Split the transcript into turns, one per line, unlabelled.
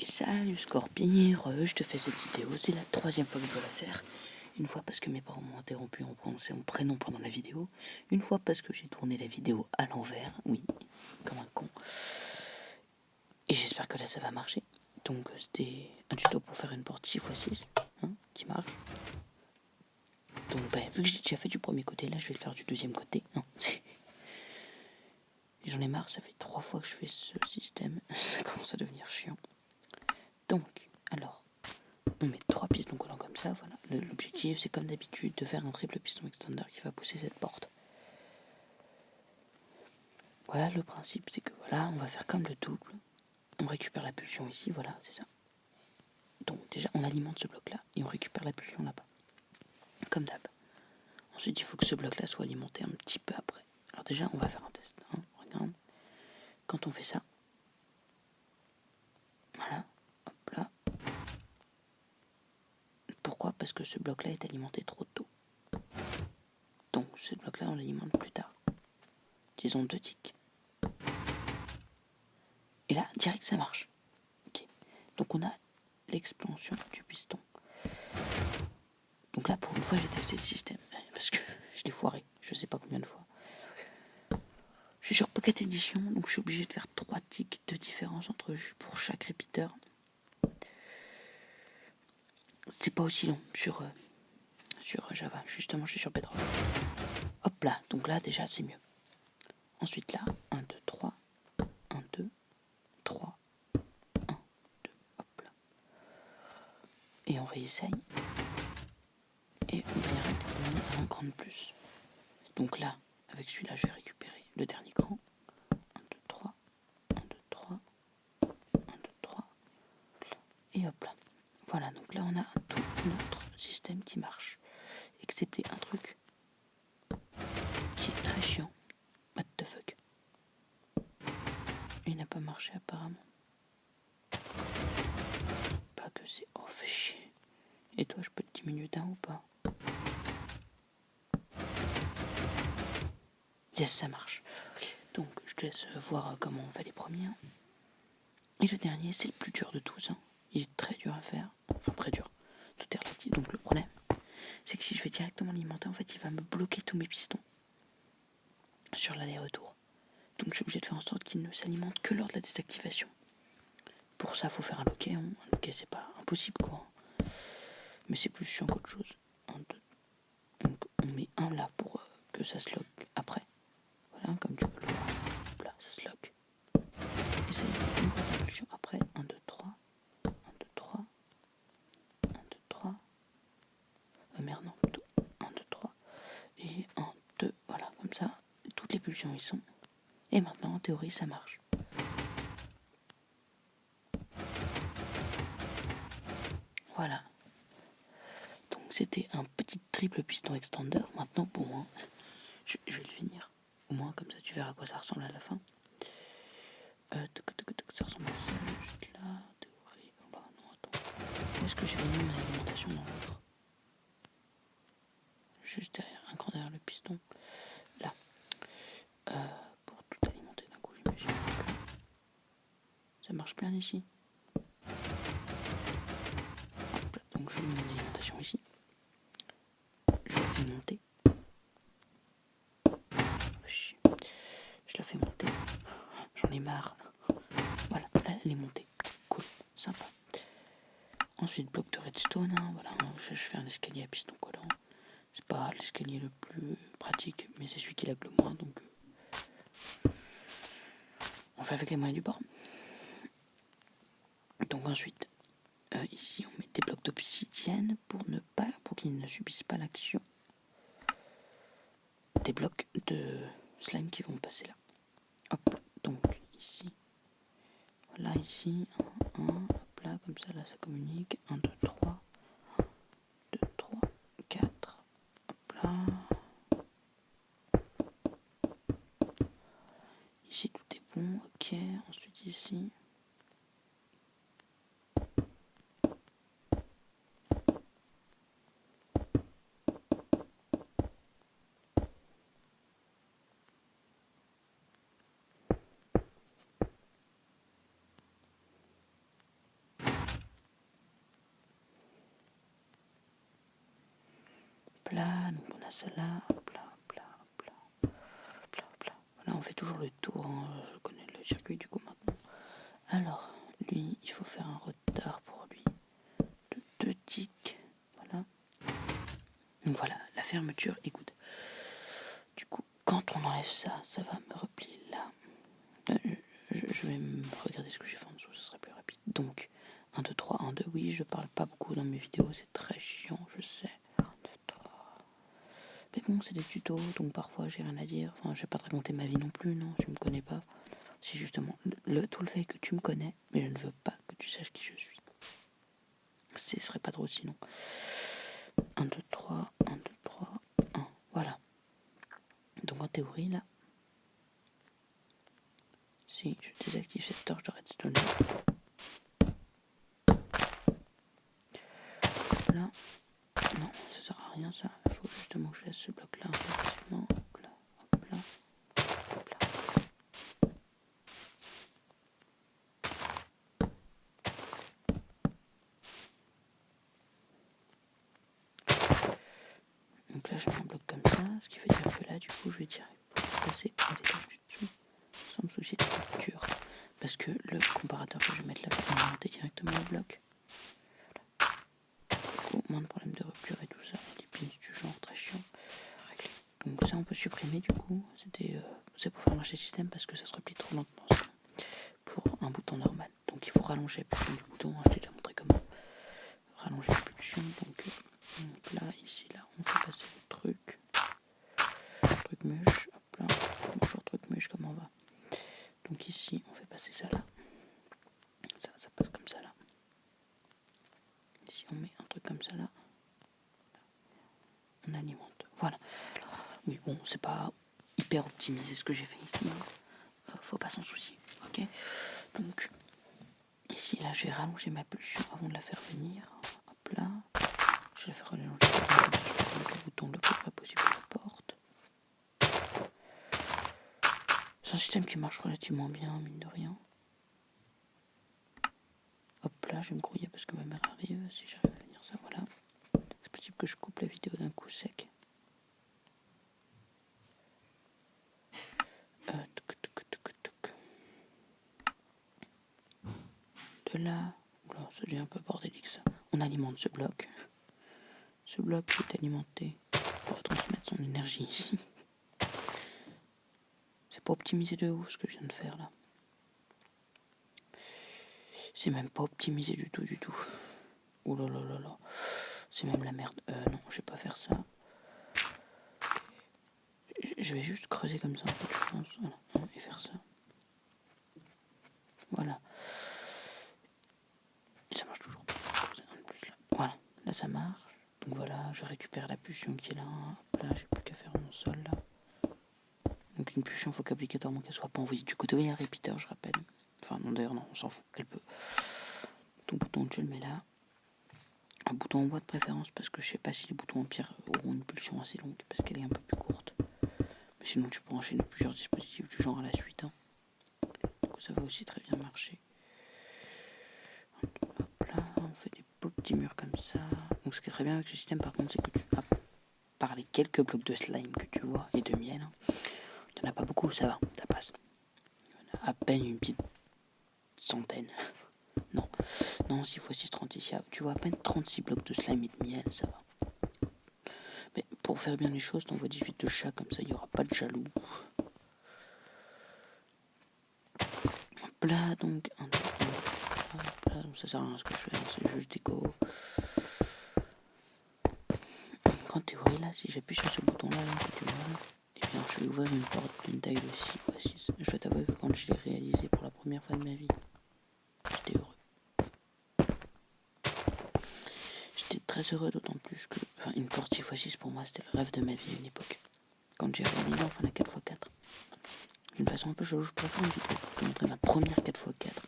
Et salut Scorpir, je te fais cette vidéo, c'est la 3e fois que je dois la faire. Une fois parce que mes parents m'ont interrompu en prononçant mon prénom pendant la vidéo. Une fois parce que j'ai tourné la vidéo à l'envers, oui, comme un con. Et j'espère que là ça va marcher. Donc c'était un tuto pour faire une porte 6x6, hein, qui marche. Donc vu que j'ai déjà fait du premier côté, là je vais le faire du deuxième côté. Non. J'en ai marre, ça fait 3 fois que je fais ce système, ça commence à devenir chiant. Donc, alors, on met 3 pistons collants comme ça, voilà. L'objectif, c'est comme d'habitude de faire un triple piston extender qui va pousser cette porte. Voilà, le principe, c'est que voilà, on va faire comme le double. On récupère la pulsion ici, voilà, c'est ça. Donc déjà, on alimente ce bloc-là et on récupère la pulsion là-bas. Comme d'hab. Ensuite, il faut que ce bloc-là soit alimenté un petit peu après. Alors déjà, on va faire un test. Hein. Regarde. Quand on fait ça, voilà, hop là. Pourquoi ? Parce que ce bloc-là est alimenté trop tôt. Donc ce bloc-là, on l'alimente plus tard. Disons 2 ticks. Et là, direct, ça marche. Ok. Donc on a l'expansion du piston. Donc là, pour une fois, j'ai testé le système. Parce que je l'ai foiré. Je sais pas combien de fois. Je suis sur Pocket Edition, donc je suis obligé de faire 3 ticks de différence pour chaque répéteur. C'est pas aussi long sur Java. Justement, je suis sur Bedrock. Hop là. Donc là, déjà, c'est mieux. Ensuite là, 1, 2, 3. 1, 2, 3. 1, 2. Hop là. Et on réessaye. Et on va y terminer à un cran de plus. Donc là, avec celui-là, je vais récupérer le dernier cran. 1, 2, 3. 1, 2, 3. 1, 2, 3. Et hop là. Voilà, donc là, on a tout notre système qui marche. Excepté un truc qui est très chiant. What the fuck. Il n'a pas marché apparemment. Pas que c'est... Oh, fait chier. Et toi, je peux te diminuer d'un ou pas? Yes, ça marche. Donc, je te laisse voir comment on fait les premiers. Et le dernier, c'est le plus dur de tous. Il est très dur à faire. Enfin, très dur. Tout est relatif. Donc, le problème, c'est que si je vais directement alimenter, en fait, il va me bloquer tous mes pistons sur l'aller-retour. Donc, je suis obligé de faire en sorte qu'il ne s'alimente que lors de la désactivation. Pour ça, il faut faire un loquet. Un loquet, c'est pas impossible, quoi. Mais c'est plus chiant qu'autre chose. 1, 2. Donc, on met un là pour que ça se lock après. Voilà, comme tu peux le voir. Là, ça se lock. Et ça, il y a une fois d'impulsion après. 1, 2, 3. 1, 2, 3. 1, 2, 3. Merde, non, plutôt. 1, 2, 3. Et 1, 2. Voilà, comme ça. Toutes les pulsions y sont. Et maintenant, en théorie, ça marche. Voilà. Donc, c'était un petit triple piston extender. Maintenant, pour moi, je vais le finir. Au moins, comme ça, tu verras à quoi ça ressemble à la fin. Ça ressemble à ça, juste là. Théorie. Oh là, non, attends. Est-ce que j'ai mis mon alimentation dans l'autre? Juste derrière, un cran derrière le piston. Là. Pour tout alimenter d'un coup, j'imagine. Ça marche bien ici. Hop là. Donc je mets mon alimentation ici. Je la fais monter. Je la fais monter. J'en ai marre. Voilà, là elle est montée. Cool, sympa. Ensuite, bloc de redstone. Voilà, je fais un escalier à piston collant. C'est pas l'escalier le plus pratique, mais c'est celui qui lag le moins, donc on fait avec les moyens du bord. Donc ensuite, ici on met des blocs d'obsidienne pour qu'ils ne subissent pas l'action des blocs de slime qui vont passer là. Hop, donc ici, voilà ici, 1, hop là, comme ça, là ça communique, 1, 2, 3, 2, 3, 4, hop là. Ici tout est bon, ok, ensuite ici. Hop là, donc on a celle-là, hop là, hop là, hop là, hop là, hop là. Voilà, on fait toujours le tour, hein. Je connais le circuit du coup maintenant. Alors, lui, il faut faire un retard pour lui de 2 ticks, voilà. Donc voilà, la fermeture, écoute. Du coup, quand on enlève ça, ça va me replier là. Je vais me regarder ce que j'ai fait en dessous, ce sera plus rapide. Donc, 1, 2, 3, 1, 2, oui, je parle pas beaucoup dans mes vidéos, c'est très chiant, je sais. 1, 2, 3. Mais bon, c'est des tutos, donc parfois j'ai rien à dire. Enfin, je vais pas te raconter ma vie non plus, non, tu me connais pas. C'est justement tout le fait que tu me connais, mais je ne veux pas que tu saches qui je suis. Ce serait pas drôle sinon. 1, 2, 3, 1, 2, 3, 1. Voilà. Donc en théorie, là, si je désactive cette torche de redstone là, non, ça sert à rien ça. Il faut justement que je laisse ce bloc là, effectivement. Hop là, hop là, hop là. Donc là, je mets un bloc comme ça, ce qui veut dire que là, du coup, je vais direct passer à l'étage du dessous sans me soucier de la rupture. Parce que le comparateur que je vais mettre là va monter directement au bloc. Du coup, moins de problèmes de rupture et tout ça. Les pins du genre très chiant. Donc ça, on peut supprimer du coup. C'est pour faire marcher le système parce que ça se replie trop lentement pour un bouton normal. Donc il faut rallonger la pulsion du bouton. Je t'ai déjà montré comment rallonger la pulsion. Donc là, ici, là, on fait passer le truc. Truc mûche. Hop là. Bonjour truc mûche, comment on va? Donc ici, on fait passer ça là. Ça passe comme ça là. Ici, on met un truc comme ça là. On alimente. Voilà. Oui, bon, c'est pas hyper optimisé ce que j'ai fait ici. Faut pas s'en soucier. Ok. Donc, ici, là, je vais rallonger ma pulsion avant de la faire venir. Hop là. Je vais la faire rallonger comme ça. Je vais mettre le bouton le plus près possible de la porte. C'est un système qui marche relativement bien, mine de rien. Hop là, je vais me grouiller parce que ma mère arrive. Si j'arrive à venir ça, voilà. C'est possible que je coupe la vidéo d'un coup sec. De là, oula, ça devient un peu bordélique ça. On alimente ce bloc. Ce bloc est alimenté pour transmettre son énergie ici. C'est pas optimisé de ouf ce que je viens de faire là. C'est même pas optimisé du tout, du tout. Oh là là là là. C'est même la merde. Non, je vais pas faire ça. Je vais juste creuser comme ça en fait, je pense. Voilà. Et faire ça. Voilà. Et ça marche toujours pas. Plus là. Voilà. Là ça marche. Donc voilà, je récupère la pulsion qui est là. Hop là, j'ai plus qu'à faire mon sol là. Donc une pulsion, faut qu'obligatoirement qu'elle soit pas envoyée du côté. Oui, il y a un repeater, je rappelle. Enfin non, d'ailleurs non, on s'en fout, elle peut. Ton bouton tu le mets là. Un bouton en bois de préférence parce que je sais pas si les boutons en pierre auront une pulsion assez longue parce qu'elle est un peu plus courte. Mais sinon tu peux enchaîner plusieurs dispositifs du genre à la suite. Hein. Du coup ça va aussi très bien marcher. Hop là, on fait des beaux petits murs comme ça. Donc ce qui est très bien avec ce système par contre c'est que tu as par les quelques blocs de slime que tu vois et de miel. Hein, il n'y en a pas beaucoup, ça va, ça passe. Il y en a à peine une petite centaine. Non, 6 x 6, 36, tu vois à peine 36 blocs de slime et de miel, ça va. Mais pour faire bien les choses, t'envoies 18 de chat, comme ça il n'y aura pas de jaloux. Hop là, donc, hop là, donc ça sert à rien ce que je fais, c'est juste déco. En théorie, là, si j'appuie sur ce bouton-là, que tu vois, eh bien, je vais ouvrir une porte d'une taille de 6 x 6. Je dois t'avouer que quand je l'ai réalisé pour la première fois de ma vie, j'étais heureux. J'étais très heureux, d'autant plus que une porte 6 x 6 pour moi c'était le rêve de ma vie à une époque. Quand j'ai réalisé enfin la 4x4. D'une façon un peu chelou, je pourrais faire une vidéo pour te montrer ma première 4x4.